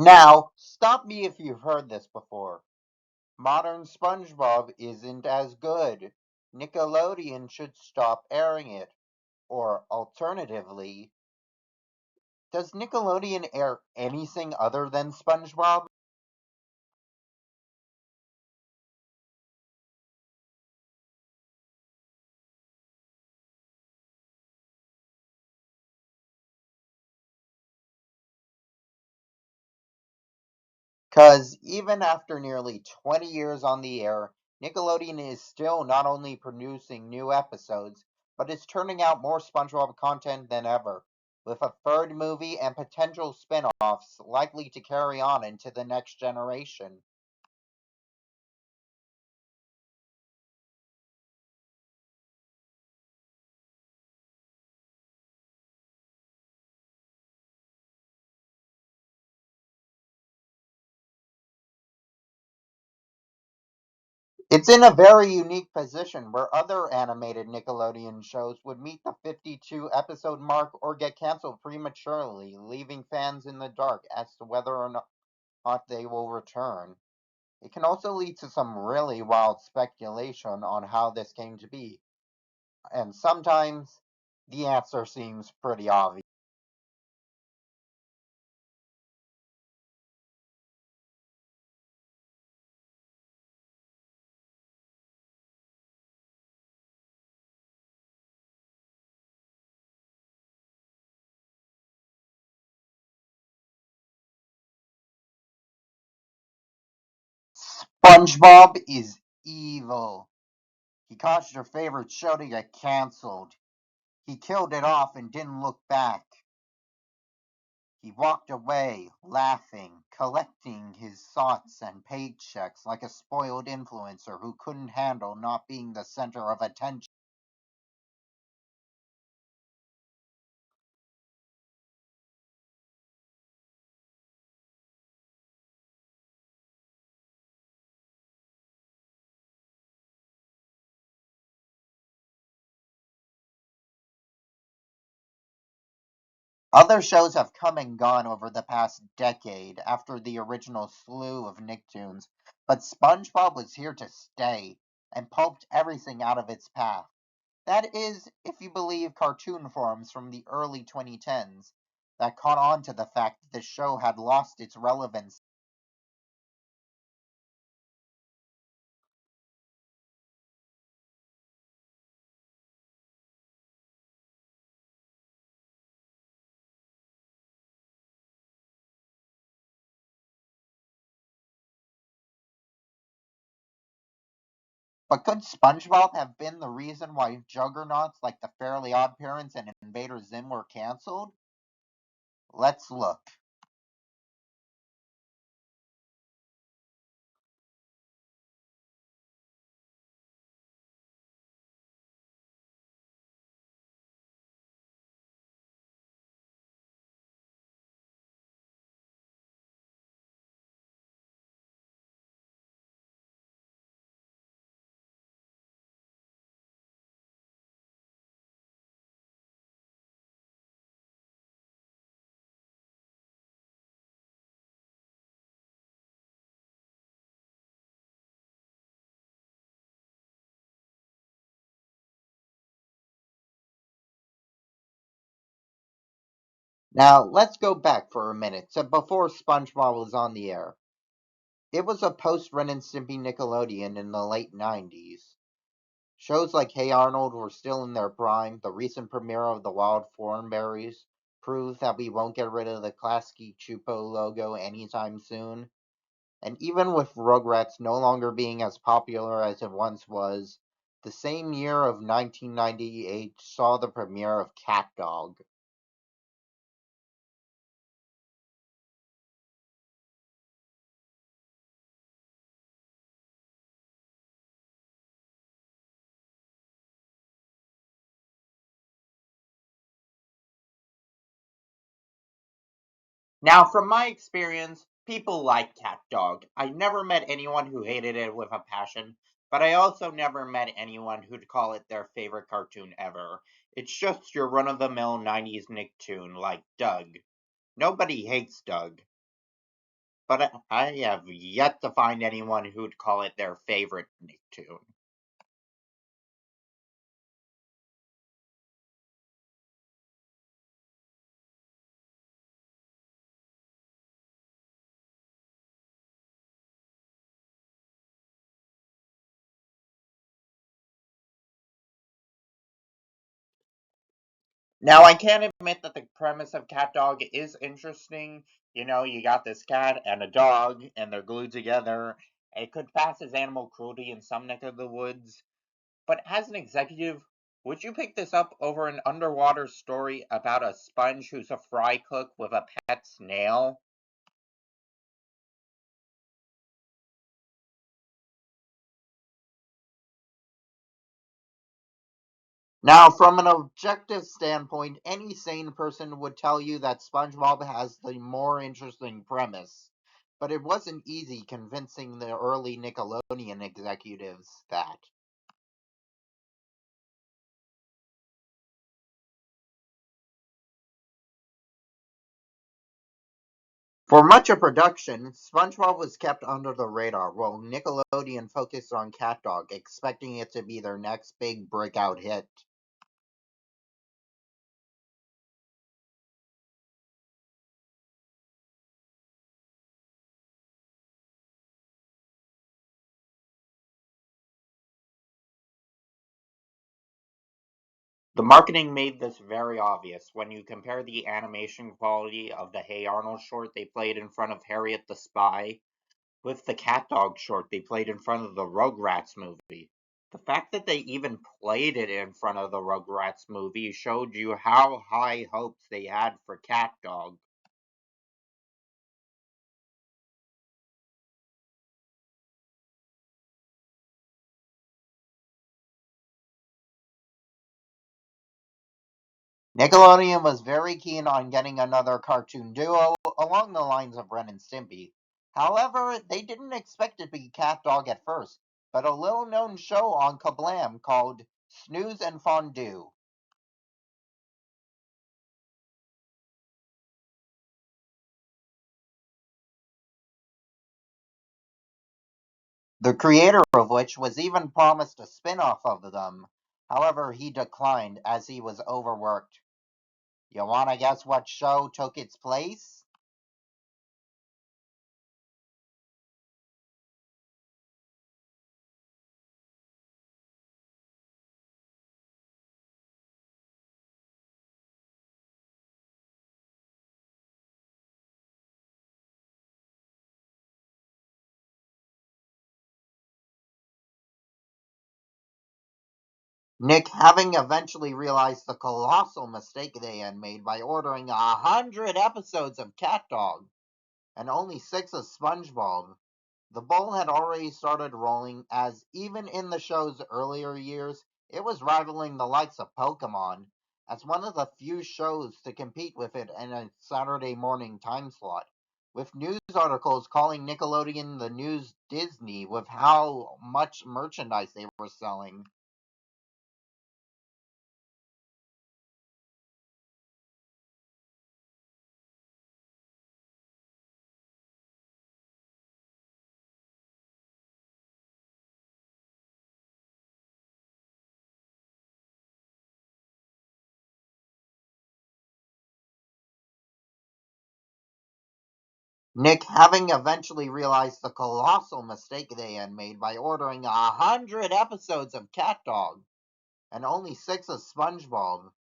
Now, stop me if you've heard this before. Modern SpongeBob isn't as good. Nickelodeon should stop airing it. Or alternatively, does Nickelodeon air anything other than SpongeBob? Because even after nearly 20 years on the air, Nickelodeon is still not only producing new episodes, but is turning out more SpongeBob content than ever, with a third movie and potential spin offs likely to carry on into the next generation. It's in a very unique position where other animated Nickelodeon shows would meet the 52 episode mark or get canceled prematurely, leaving fans in the dark as to whether or not they will return. It can also lead to some really wild speculation on how this came to be, and sometimes the answer seems pretty obvious. SpongeBob is evil. He caused your favorite show to get canceled. He killed it off and didn't look back. He walked away, laughing, collecting his thoughts and paychecks like a spoiled influencer who couldn't handle not being the center of attention. Other shows have come and gone over the past decade after the original slew of Nicktoons, but SpongeBob was here to stay and pulped everything out of its path. That is, if you believe cartoon forums from the early 2010s that caught on to the fact that the show had lost its relevance. But could SpongeBob have been the reason why juggernauts like the Fairly Odd Parents and Invader Zim were canceled? Let's look. Now, let's go back for a minute to before SpongeBob was on the air. It was a post Ren and Stimpy Nickelodeon in the late 90s. Shows like Hey Arnold were still in their prime. The recent premiere of The Wild Thornberrys proves that we won't get rid of the Klasky Chupo logo anytime soon. And even with Rugrats no longer being as popular as it once was, the same year of 1998 saw the premiere of Cat Dog. Now, from my experience, people like Cat Dog. I never met anyone who hated it with a passion, but I also never met anyone who'd call it their favorite cartoon ever. It's just your run of the mill 90s Nicktoon like Doug. Nobody hates Doug. but I have yet to find anyone who'd call it their favorite Nicktoon. Now, I can admit that the premise of Cat Dog is interesting. You got this cat and a dog, and they're glued together. It could pass as animal cruelty in some neck of the woods. But as an executive, would you pick this up over an underwater story about a sponge who's a fry cook with a pet snail? Now, from an objective standpoint, any sane person would tell you that SpongeBob has the more interesting premise. But it wasn't easy convincing the early Nickelodeon executives that. For much of production, SpongeBob was kept under the radar while Nickelodeon focused on Cat Dog, expecting it to be their next big breakout hit. The marketing made this very obvious when you compare the animation quality of the Hey Arnold short they played in front of Harriet the Spy with the Cat Dog short they played in front of the Rugrats movie. The fact that they even played it in front of the Rugrats movie showed you how high hopes they had for Cat Dog. Nickelodeon was very keen on getting another cartoon duo along the lines of Ren and Stimpy. However, they didn't expect it to be Cat Dog at first, but a little known show on Kablam called Snooze and Fondue. The creator of which was even promised a spin off of them. However, he declined as he was overworked. You wanna guess what show took its place? Nick having eventually realized the colossal mistake they had made by ordering 100 episodes of Cat Dog and only six of SpongeBob. The ball had already started rolling, as even in the show's earlier years, it was rivaling the likes of Pokemon as one of the few shows to compete with it in a Saturday morning time slot, with news articles calling Nickelodeon the news Disney with how much merchandise they were selling. Nick having eventually realized the colossal mistake they had made by ordering 100 episodes of Cat Dog and only six of SpongeBob.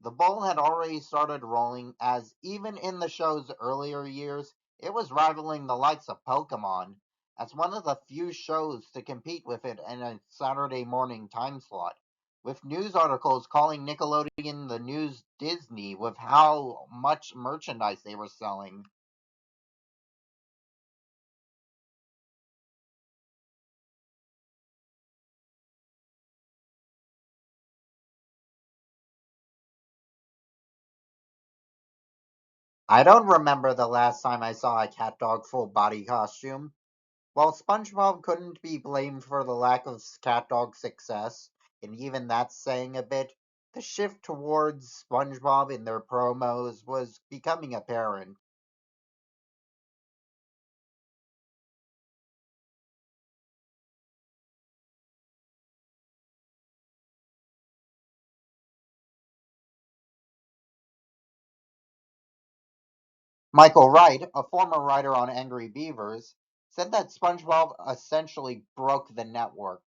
The ball had already started rolling, as even in the show's earlier years, it was rivaling the likes of Pokemon as one of the few shows to compete with it in a Saturday morning time slot, with news articles calling Nickelodeon the news Disney with how much merchandise they were selling. I don't remember the last time I saw a cat dog full body costume. While SpongeBob couldn't be blamed for the lack of cat dog success, and even that's saying a bit, the shift towards SpongeBob in their promos was becoming apparent. Michael Wright, a former writer on Angry Beavers, said that SpongeBob essentially broke the network.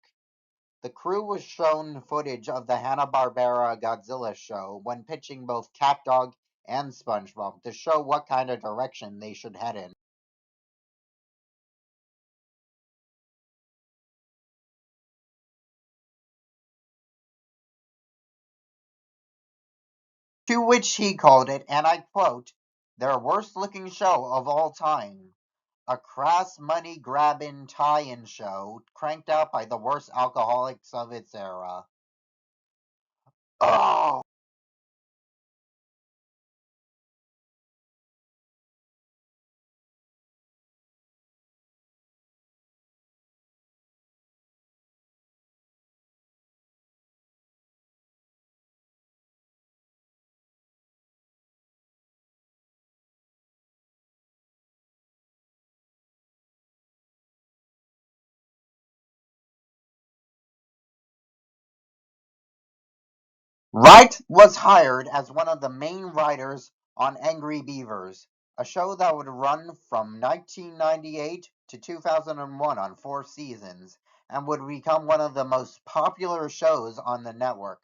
The crew was shown footage of the Hanna-Barbera Godzilla show when pitching both CatDog and SpongeBob to show what kind of direction they should head in. To which he called it, and I quote, their worst looking show of all time. A crass money grabbing tie in show cranked out by the worst alcoholics of its era. Oh! Wright was hired as one of the main writers on Angry Beavers, a show that would run from 1998 to 2001 on 4 seasons, and would become one of the most popular shows on the network.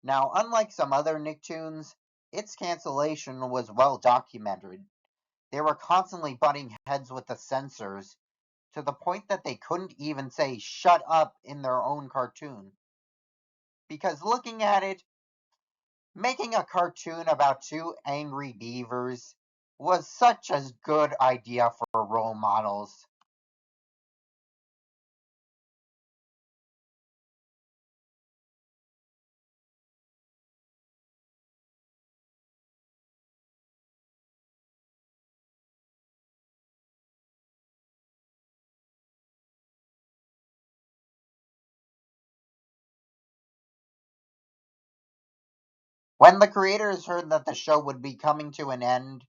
Now, unlike some other Nicktoons, its cancellation was well documented. They were constantly butting heads with the censors, to the point that they couldn't even say "shut up" in their own cartoon. Because looking at it, making a cartoon about two angry beavers was such a good idea for role models. When the creators heard that the show would be coming to an end,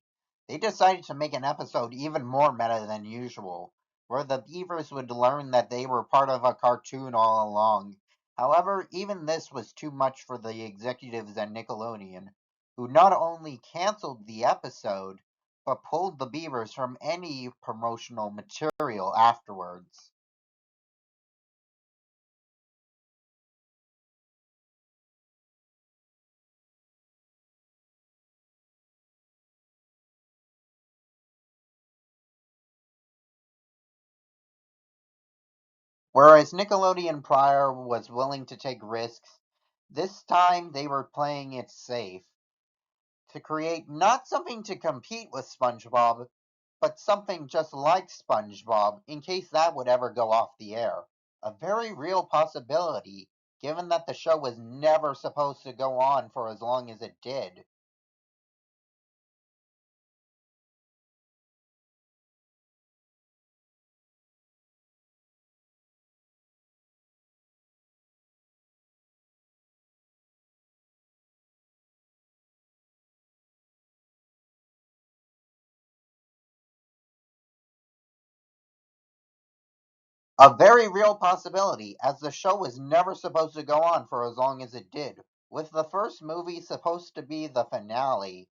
they decided to make an episode even more meta than usual, where the beavers would learn that they were part of a cartoon all along. However, even this was too much for the executives at Nickelodeon, who not only canceled the episode, but pulled the beavers from any promotional material afterwards. Whereas Nickelodeon prior was willing to take risks, this time they were playing it safe to create not something to compete with SpongeBob, but something just like SpongeBob in case that would ever go off the air. A very real possibility, given that the show was never supposed to go on for as long as it did. A very real possibility, as the show was never supposed to go on for as long as it did, with the first movie supposed to be the finale.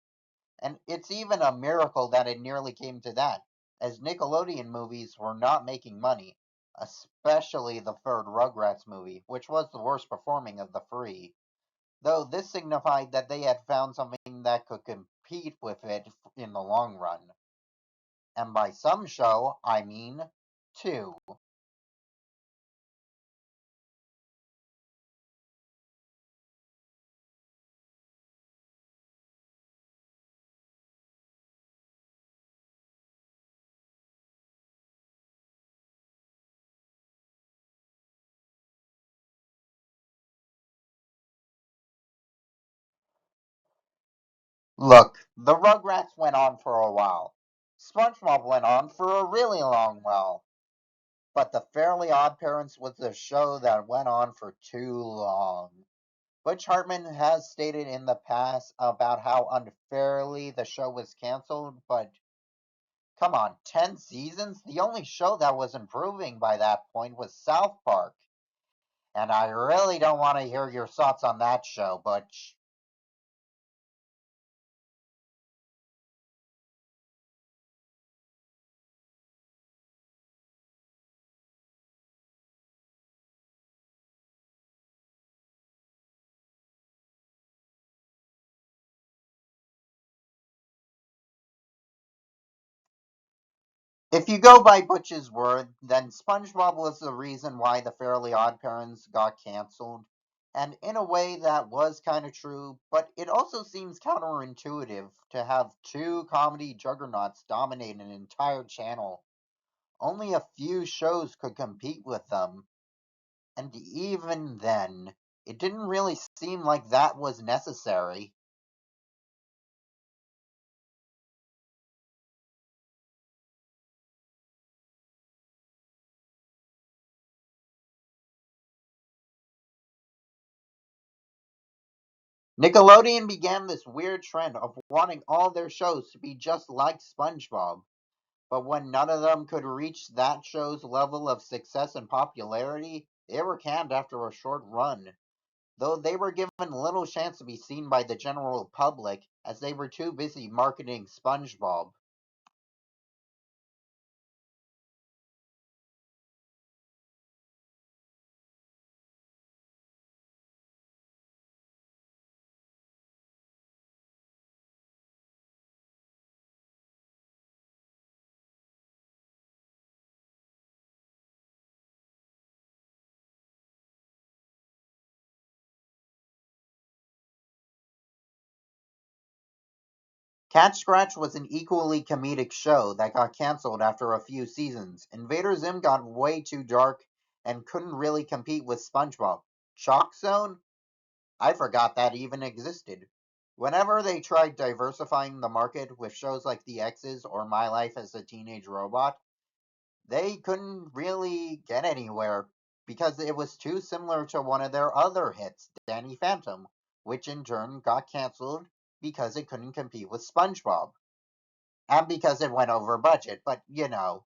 And it's even a miracle that it nearly came to that, as Nickelodeon movies were not making money, especially the third Rugrats movie, which was the worst performing of the three, though this signified that they had found something that could compete with it in the long run. And by some show, I mean two. Look, the Rugrats went on for a while. SpongeBob went on for a really long while. But The Fairly Odd Parents was a show that went on for too long. Butch Hartman has stated in the past about how unfairly the show was canceled, but come on, 10 seasons? The only show that was improving by that point was South Park. And I really don't want to hear your thoughts on that show, Butch. If you go by Butch's word, then SpongeBob was the reason why the Fairly Odd Parents got canceled. And in a way, that was kind of true, but it also seems counterintuitive to have two comedy juggernauts dominate an entire channel. Only a few shows could compete with them, and even then, it didn't really seem like that was necessary. Nickelodeon began this weird trend of wanting all their shows to be just like SpongeBob, but when none of them could reach that show's level of success and popularity, they were canned after a short run, though they were given little chance to be seen by the general public as they were too busy marketing SpongeBob. Cat Scratch was an equally comedic show that got canceled after a few seasons. Invader Zim got way too dark and couldn't really compete with SpongeBob. Shock Zone? I forgot that even existed. Whenever they tried diversifying the market with shows like The X's or My Life as a Teenage Robot, they couldn't really get anywhere because it was too similar to one of their other hits, Danny Phantom, which in turn got canceled because it couldn't compete with SpongeBob. And because it went over budget, but you know.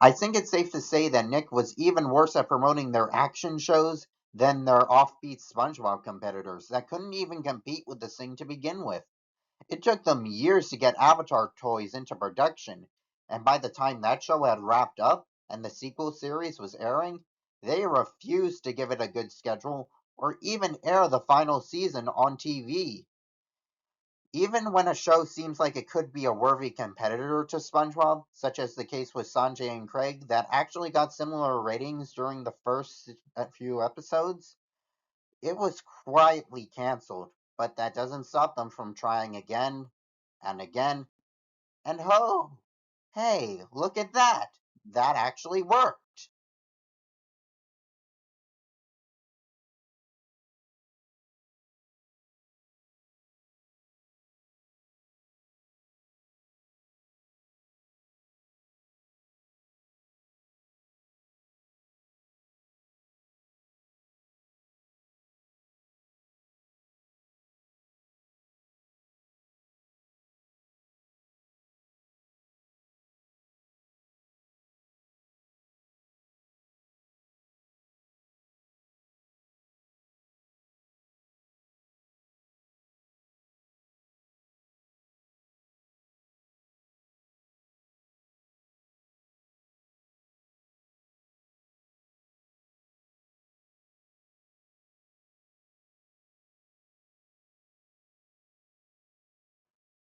I think it's safe to say that Nick was even worse at promoting their action shows than their offbeat SpongeBob competitors that couldn't even compete with the thing to begin with. It took them years to get Avatar toys into production, and by the time that show had wrapped up and the sequel series was airing, they refused to give it a good schedule or even air the final season on TV. Even when a show seems like it could be a worthy competitor to SpongeBob, such as the case with Sanjay and Craig, that actually got similar ratings during the first few episodes, it was quietly canceled. But that doesn't stop them from trying again and again. And ho, hey, look at that! That actually worked!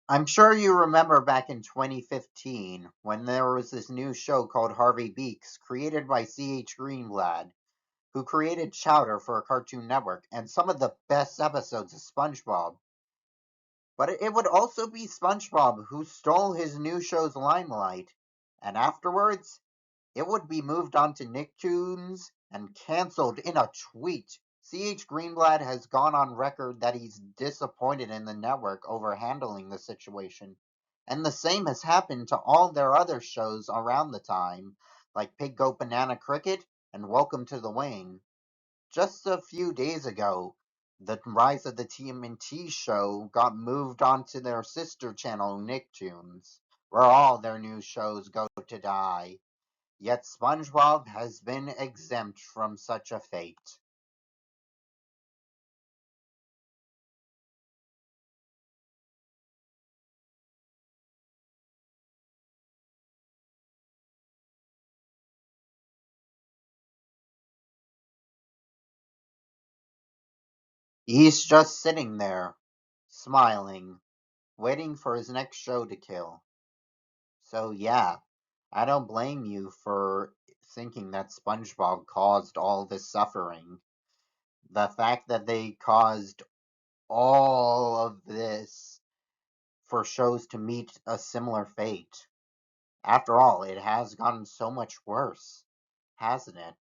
I'm sure you remember back in 2015 when there was this new show called Harvey Beaks, created by C.H. Greenblatt, who created Chowder for Cartoon Network and some of the best episodes of SpongeBob. But it would also be SpongeBob who stole his new show's limelight, and afterwards, it would be moved on to Nicktoons and cancelled in a tweet. C.H. Greenblatt has gone on record that he's disappointed in the network over handling the situation. And the same has happened to all their other shows around the time, like Pig Goat Banana Cricket and Welcome to the Wing. Just a few days ago, The rise of the TMNT show got moved onto their sister channel Nicktoons, where all their new shows go to die. Yet SpongeBob has been exempt from such a fate. He's just sitting there, smiling, waiting for his next show to kill. So yeah, I don't blame you for thinking that SpongeBob caused all this suffering. The fact that they caused all of this for shows to meet a similar fate. After all, it has gotten so much worse, hasn't it?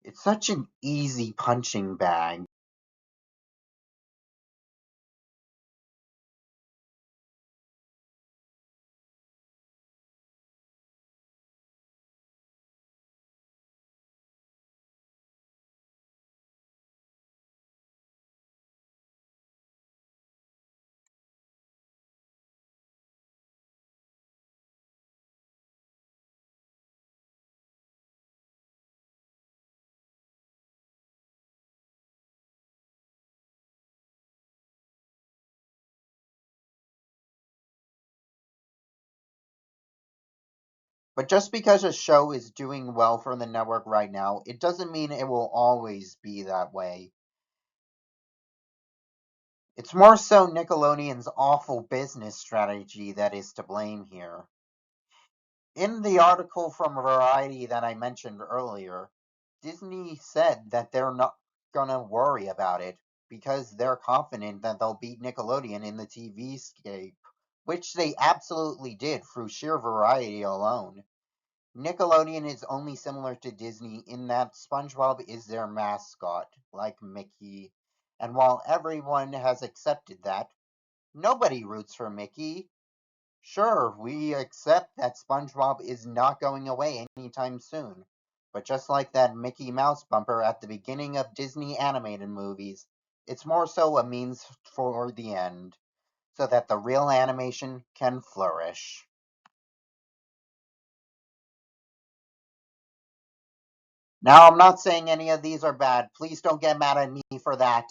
It's such an easy punching bag. But just because a show is doing well for the network right now, it doesn't mean it will always be that way. It's more so Nickelodeon's awful business strategy that is to blame here. In the article from Variety that I mentioned earlier, Disney said that they're not gonna worry about it because they're confident that they'll beat Nickelodeon in the TV scape, which they absolutely did through sheer variety alone. Nickelodeon is only similar to Disney in that SpongeBob is their mascot, like Mickey, and while everyone has accepted that, nobody roots for Mickey. Sure, we accept that SpongeBob is not going away anytime soon, but just like that Mickey Mouse bumper at the beginning of Disney animated movies, it's more so a means for the end, so that the real animation can flourish. Now, I'm not saying any of these are bad. Please don't get mad at me for that.